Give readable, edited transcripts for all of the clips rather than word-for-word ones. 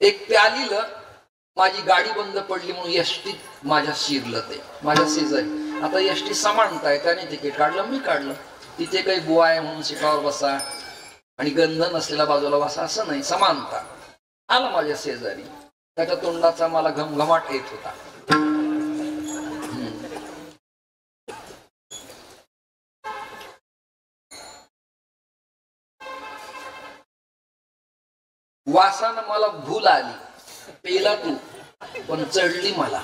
एक प्यालीला माझी गाडी बंद पडली म्हणून एसटीत माझ्या शिरलं ते माझ्या शेजारी. आता एसटी समानताय त्याने तिकीट काढलं मी काढलं. तिथे काही बुवा आहे म्हणून सीटावर बसा आणि गंध नसलेल्या बाजूला बसा असं नाही, समानता. आला माझ्या शेजारी, त्याच्या तोंडाचा मला घमघमाट येत होता. वासानं मला भूल आली, पेला तू पण चढली मला.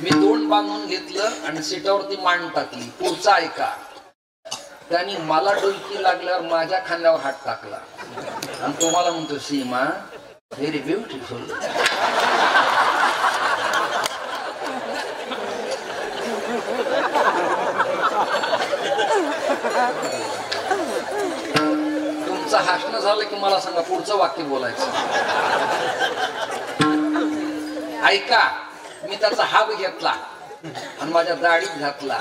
मी तोंड बांधून घेतलं आणि सीटावरती मान टाकली. पुढचा ऐका. त्यांनी मला डुलकी लागल्यावर माझ्या खांद्यावर हात टाकला आणि तो मला म्हणतो, सीमा व्हेरी ब्युटिफुल. तुमचं हसणं झालं की मला सांगा पुढचं वाक्य बोलायचं. ऐका. मी त्याचा हात घेतला आणि माझ्या दाढीत घातला.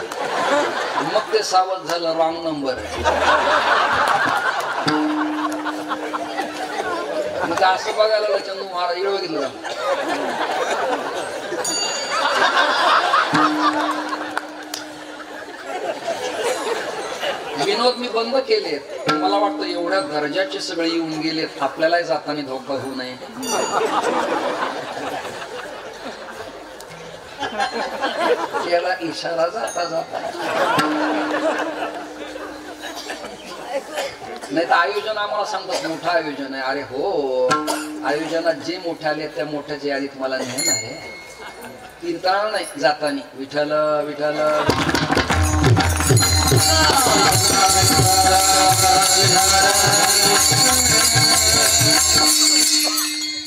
मग ते सावध झालं, रॉंग नंबर. मग असं बघायला चंदू महाराज येळ बघितलं. विनोद मी बंद केलेत. मला वाटतं एवढ्या दर्जाचे सगळे येऊन गेलेत, आपल्यालाही जाताना धोका होऊ नये. त्याला इशारा जाता जाता. नाही तर आयोजन आम्हाला सांगतात मोठं आयोजन आहे. अरे हो, आयोजनात जे मोठे आले त्या मोठ्याच्या यादीत मला नेहन आहे. कीर्तन नाही जातानी विठ्ठल विठ्ठल.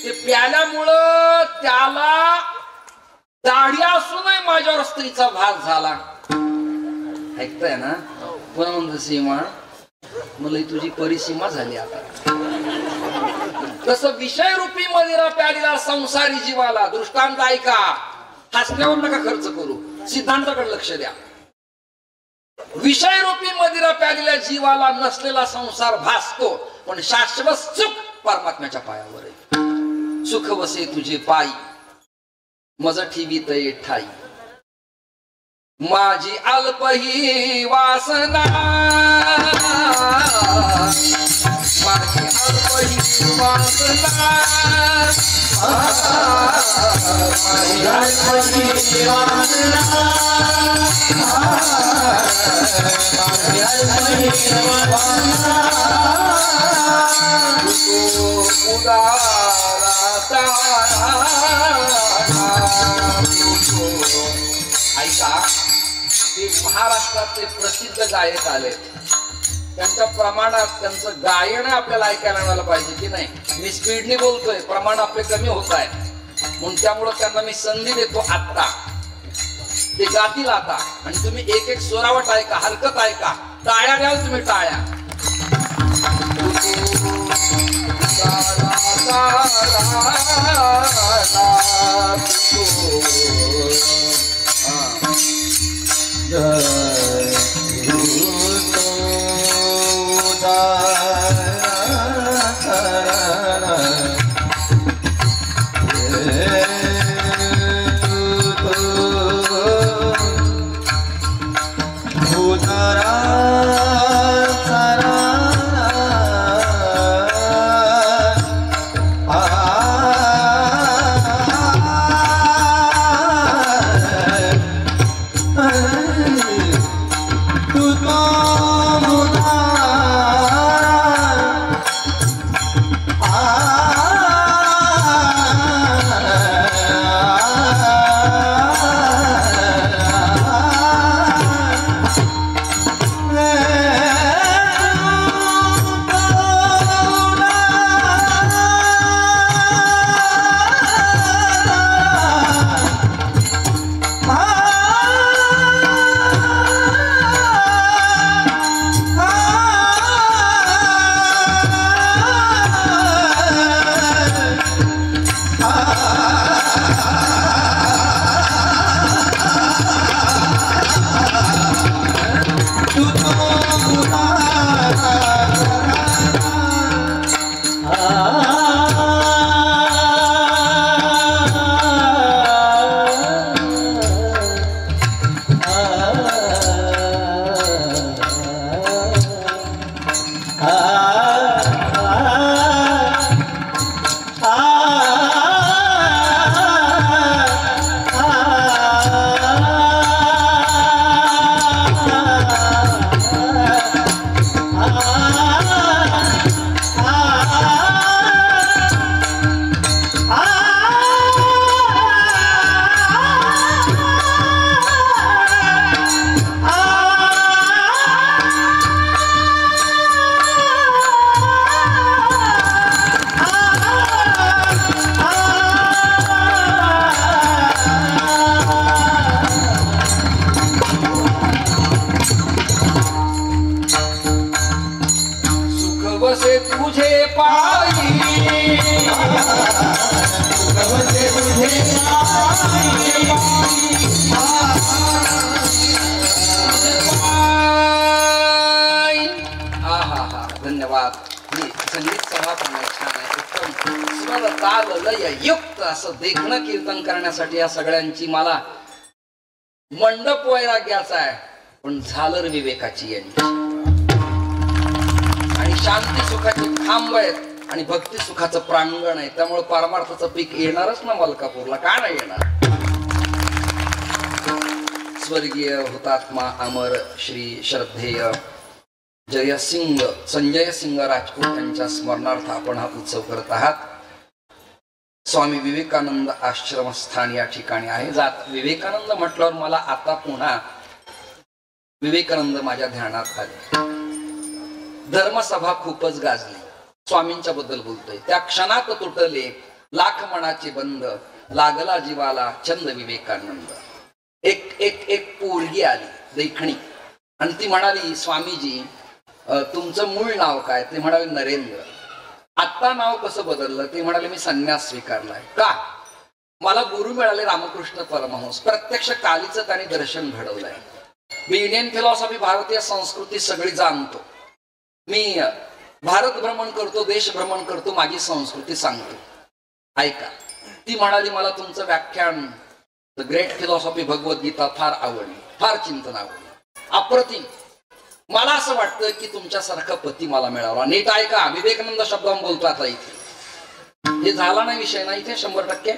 ते प्याल्यामुळं त्याला दाढी असूनही माझ्यावर स्त्रीचा भाग झाला. ऐकताय ना. पुन्हा म्हणतो, सीमा मला तुझी परिसीमा झाली आता. तसं विषय रूपी मदिरा प्यालीला संसारी जीवाला. दृष्टांत ऐका. हसण्यावर नका खर्च करू, सिद्धांताकडे लक्ष द्या. विषय रूपी मदिरा प्यालीला जीवाला नसलेला संसार भासतो, पण शाश्वत सुख परमात्म्याच्या पायावर आहे. सुख वसे तुझे पायी मज ठेवीत ठाई. माझी अल्प ही वासना, माझी अल्प ही वासना, माझी अल्प ही वासना, माझी अल्प ही वासना. उदाराता ऐका. ते महाराष्ट्रातले प्रसिद्ध गायक आले, त्यांच्या प्रमाणात त्यांचं गायन आपल्याला ऐकायला मिळालं पाहिजे की नाही. मी स्पीडने बोलतोय, प्रमाण आपले कमी होत आहे म्हणून त्यामुळं त्यांना मी संधी देतो. आत्ता ते गातील आता आणि तुम्ही एक एक स्वरावट ऐका, हरकत ऐका. टाळ्या द्याल तुम्ही, टाळ्या. उदारा धन्यवाद. ही संगीत सभा पण छान आहे. उत्तम स्वर ताल लय युक्त असं देखणं कीर्तन करण्यासाठी या सगळ्यांची मला मंडप वैराग्याचा आहे, पण झालर विवेकाची यांची आणि शांती सुखाची खांब आहेत आणि भक्ती सुखाचं प्रांगण आहे. त्यामुळे परमार्थाचं पीक येणारच ना मलकापूरला, का नाही येणार. स्वर्गीय हुतात्मा अमर श्री श्रद्धेय जयसिंग संजय सिंग राजपूत यांच्या स्मरणार्थ आपण हा उत्सव करत आहात. स्वामी विवेकानंद आश्रमस्थान या ठिकाणी आहे. जात विवेकानंद म्हटल्यावर मला आता पुन्हा विवेकानंद माझ्या ध्यानात आले. धर्मसभा खूपच गाजली. स्वामींच्या बद्दल बोलतोय. त्या क्षणात तुटले लाख मनाचे बंद, लागला जीवाला छंद विवेकानंद. एक एक एक पोरगी आली देखणी आणि ती म्हणाली, स्वामीजी तुमचं मूळ नाव काय? ते म्हणाले नरेंद्र. आता नाव कसं बदललं? ते म्हणाले मी संन्यास स्वीकारलाय. का? मला गुरु मिळाले रामकृष्ण परमहंस. प्रत्यक्ष कालीचं त्यांनी दर्शन घडवलंय. मी इंडियन फिलॉसॉफी, भारतीय संस्कृती सगळी जाणतो. मी भारत भ्रमण करतो, देश भ्रमण करतो, माझी संस्कृती सांगतो. ऐका. ती म्हणाली मला तुमचं व्याख्यान द ग्रेट फिलॉसॉफी भगवद्गीता फार आवडली, फार चिंतन आवडली, अप्रतिम. मला असं वाटतं की तुमच्यासारखा पती मला मिळावा. नीट ऐका, विवेकानंद शब्दांत बोलतो आता इथे. हे झाला नाही विषय ना इथे 100%.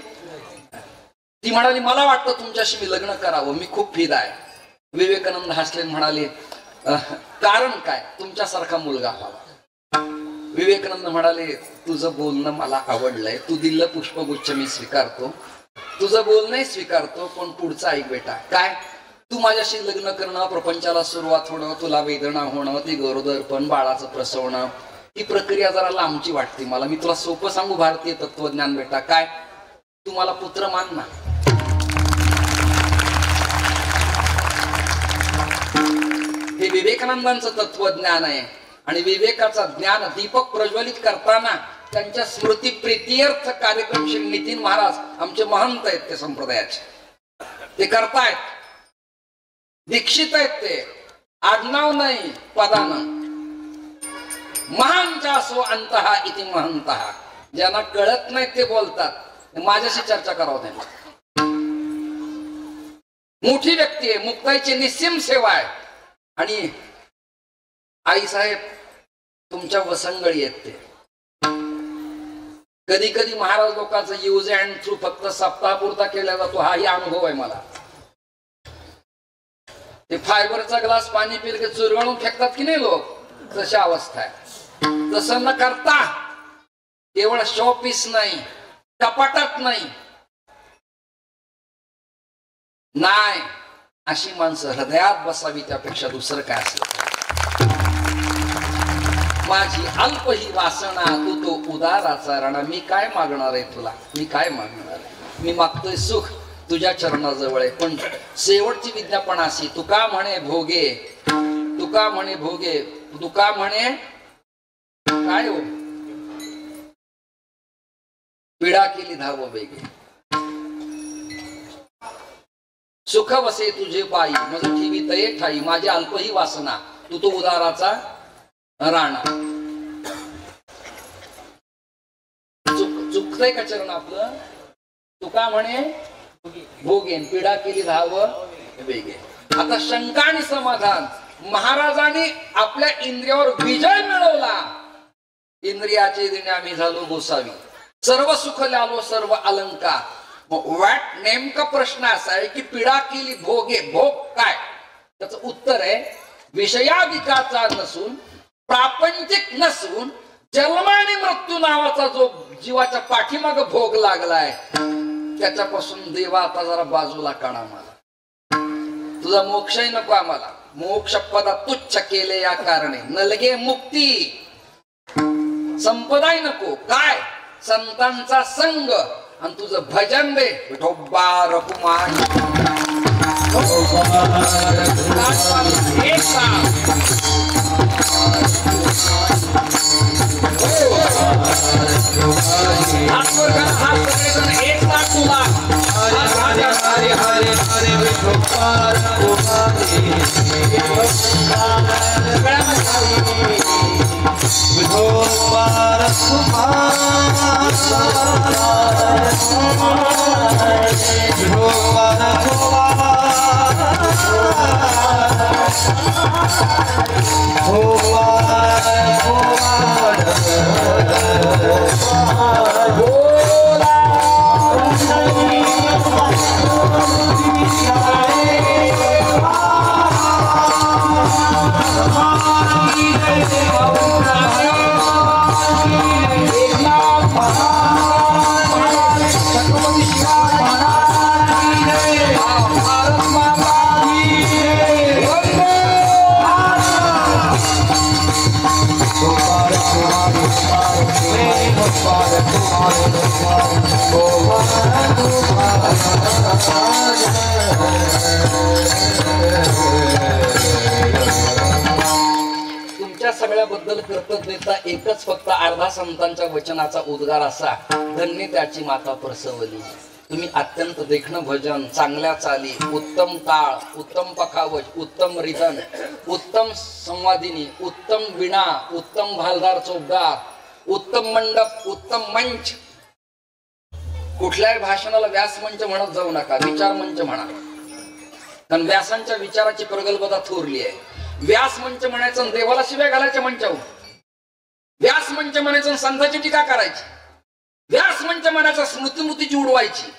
ती म्हणाली मला वाटतं तुमच्याशी मी लग्न करावं, मी खूप फिदा आहे. विवेकानंद हसले म्हणाले कारण काय? तुमच्यासारखा मुलगा हवा. विवेकानंद म्हणाले तुझं बोलणं मला आवडलंय, तू दिल्लं पुष्पगुच्छ मी स्वीकारतो, तुझं बोलणंही स्वीकारतो, पण पुढचं ऐक बेटा. काय? तू माझ्याशी लग्न करणं, प्रपंचाला सुरुवात होणं, तुला वेदना होणं, ती गरोदरपण, बाळाचं प्रसवणं, ही प्रक्रिया जरा लांबची वाटते मला. मी तुला सोपं सांगू भारतीय तत्वज्ञान बेटा. काय? तू मला पुत्र मान ना. हे विवेकानंदांचं तत्वज्ञान आहे. आणि विवेकाचा ज्ञान दीपक प्रज्वलित करताना त्यांच्या स्मृती प्रीत्यर्थ कार्यक्रम श्री नितीन महाराज आमचे महंत आहेत, ते संप्रदायाचे, ते करतायत. दीक्षित आहेत ते, आडनाव नाही पदानं. महांचा असो अंतहा इति महंतः. ज्यांना कळत नाही ते बोलतात. माझ्याशी चर्चा करावं त्यांना. मोठी व्यक्ती आहे, मुक्ताईची निस्सीम सेवा आहे. आणि आई साहेब तुमच्या वसंगळी आहेत ते. कधी कधी महाराज लोकांचा यूज अँड थ्रू फक्त सप्ताहापुरता केला जातो, हाही अनुभव आहे मला. ते फायबरचा ग्लास पाणी पिल की चुरगळून फेकतात की नाही लोक, तशी अवस्था आहे. तसं न करता केवळ शो पीस नाही, कपाटात नाही, नाही अशी माणसं हृदयात बसावी, त्यापेक्षा दुसरं काय असलं. माझी अल्प ही वासना, तू तो उदाराचा रणा. मी काय मागणार आहे तुला? मी काय मागणार आहे? मी मागतोय सुख, तुझ्या चरणाजवळ आहे. पण शेवटची विद्या पण अशी, तुका म्हणे भोगे, तुका म्हणे भोगे, तुका म्हणे काय हो, पिढा केली धाव बेगे. सुख वसे तुझे पायी, मज ठेवी तये ठाई. माझी अल्प ही वासना, तू तो उदाराचा राणा. चुकतंय का चरण आपलं? तुका म्हणे भोगेन, पिढा केली धाव वेगे. आता शंका आणि समाधान. महाराजांनी आपल्या इंद्रियावर विजय मिळवला. इंद्रियाचे दिने आम्ही झालो गोसावी, सर्व सुख लालो सर्व अलंकार. वाट नेमका प्रश्न असा आहे की पिढा केली भोगे, भोग काय? त्याचं उत्तर आहे विषयाधिकाचा नसून, प्रापंचिक नसून, जन्म आणि मृत्यू नावाचा जो जीवाच्या पाठीमाग भोग लागलाय, त्याच्यापासून देवा आता जरा बाजूला काढा. मला तुझा मोक्षही नको आम्हाला. मोक्ष पदा तुच्छ केले या कारणे, नलगे मुक्ती संपदाही नको. काय? संतांचा संग आणि तुझं भजन दे. विठोबा रघुमान एक एक लाख तुला हरे हरे हरे हरे विठोबार कुमारी विठोबार तुमच्या सगळ्याबद्दल कृतज्ञता एकच फक्त अर्धा संतांच्या वचनाचा उद्गार असा, धन्य त्याची माता प्रसवली. तुम्ही अत्यंत देखणं भजन, चांगल्या चाली, उत्तम ताळ, उत्तम पखावज, उत्तम रिदन, उत्तम संवादिनी, उत्तम विणा, उत्तम भालदार चौकदार, उत्तम मंडप, उत्तम मंच. कुठल्याही भाषणाला व्यास मंच म्हणत जाऊ नका, विचार मंच म्हणा. कारण व्यासांच्या विचाराची प्रगल्भता थोरली आहे. व्यास मंच म्हणायचं, देवाला शिव्या घालायच्या मंचावर. व्यास मंच म्हणायचं, संतांची टीका करायची. व्यास मंच म्हणायचं, स्मृतिमुतीची उडवायची.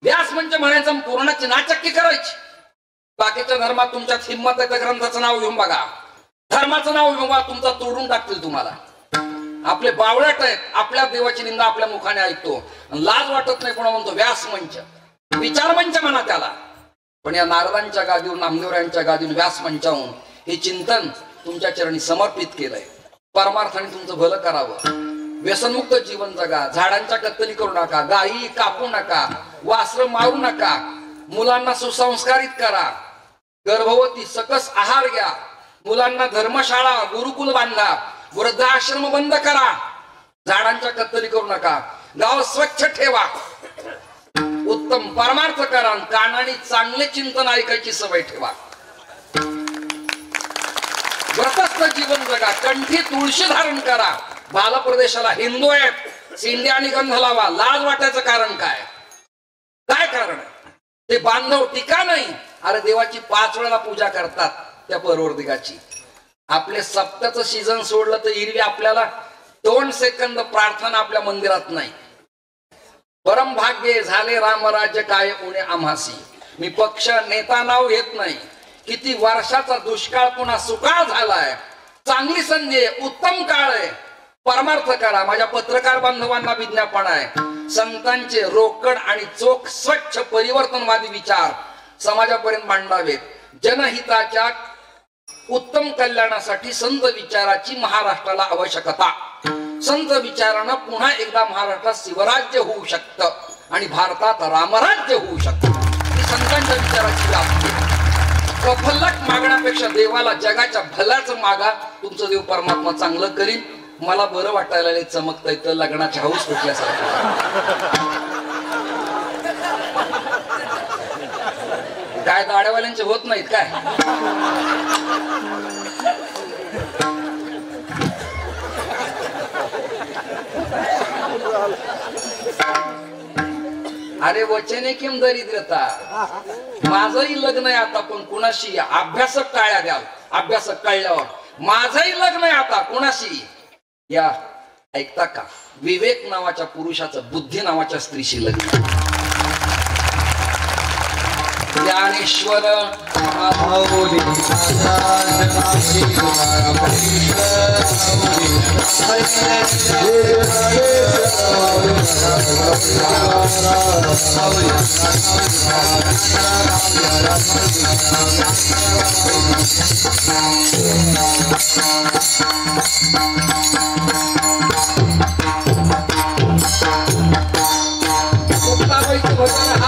व्यास मंच म्हणायचं, पूर्णाची नाचक्की करायची. बाकीच्या धर्मात तुमच्यात हिंमत आहे तर ग्रंथाचं नाव घेऊन बघा, धर्माचं नाव घेऊन बघा, तुमचा तोडून टाकतील तुम्हाला. आपले बावळट आहेत, आपल्या देवाची निंदा आपल्या मुखाने ऐकतो, लाज वाटत नाही कोणा म्हणतो व्यास मंच, विचार मंच म्हणा त्याला. पण या नारदांच्या गादीवर, नामदेवरायांच्या गादीवर, व्यास मंचावून हे चिंतन तुमच्या चरणी समर्पित केलंय. परमार्थाने तुमचं भलं करावं. व्यसनमुक्त जीवन जगा, झाडांच्या कत्तली करू नका, गायी कापू नका, वासरं मारू नका, मुलांना सुसंस्कारित करा, गर्भवती सकस आहार घ्या, मुलांना धर्मशाळा गुरुकुल बांधा, वृद्धाश्रम बंद करा, झाडांच्या कत्तली करू नका, गाव स्वच्छ ठेवा, उत्तम परमार्थ करा, कानाने चांगले चिंतन ऐकायची सवय ठेवा. व्रतस्थ जीवन जगा, कंठी तुळशी धारण करा. बाल प्रदेशाला हिंदू आहेत, शिंदे आणि गंध लावा. लाज वाटायचं कारण काय? काय कारण? ते बांधव टीका नाही. अरे देवाची 5 वेळा पूजा करतात त्या परवरदिगाची. आपले सप्त्याचं सीझन सोडलं तर इरवी आपल्याला 2 सेकंद प्रार्थना आपल्या मंदिरात नाही. परम भाग्य झाले रामराज्य काय उणे आम्हासी. मी पक्ष नेता नाव घेत नाही. किती वर्षाचा दुष्काळ पुन्हा सुकाळ झालाय. चांगली संधी आहे, उत्तम काळ आहे, परमार्थ करा. माझ्या पत्रकार बांधवांना विज्ञापन आहे, संतांचे रोकड आणि चोख स्वच्छ परिवर्तनवादी विचार समाजापर्यंत मांडावेत. जनहिताच्या उत्तम कल्याणासाठी संत विचाराची महाराष्ट्राला आवश्यकता. संत विचारानं पुन्हा एकदा महाराष्ट्रात शिवराज्य होऊ शकतं आणि भारतात रामराज्य होऊ शकतं. ही संतांच्या विचाराची व्याप्ती. प्रफल्लक मागण्यापेक्षा देवाला जगाच्या भल्याचं मागा, तुमचं देव परमात्मा चांगलं करीन. मला बरं वाटायला चमकता येतं, लग्नाची हाऊस कुठल्यासारखं. काय दाड्यावाल्यांचे होत नाहीत काय? अरे वचने किम दरिद्रता. माझंही लग्न आहे आता, पण कुणाशी? अभ्यासक टाळ्या द्याल. अभ्यासक कळल्यावर माझंही लग्न आहे आता, कुणाशी? या ऐकता का? विवेक नावाच्या पुरुषाचं बुद्धी नावाच्या स्त्रीशी लग्न. ज्ञानेश्वर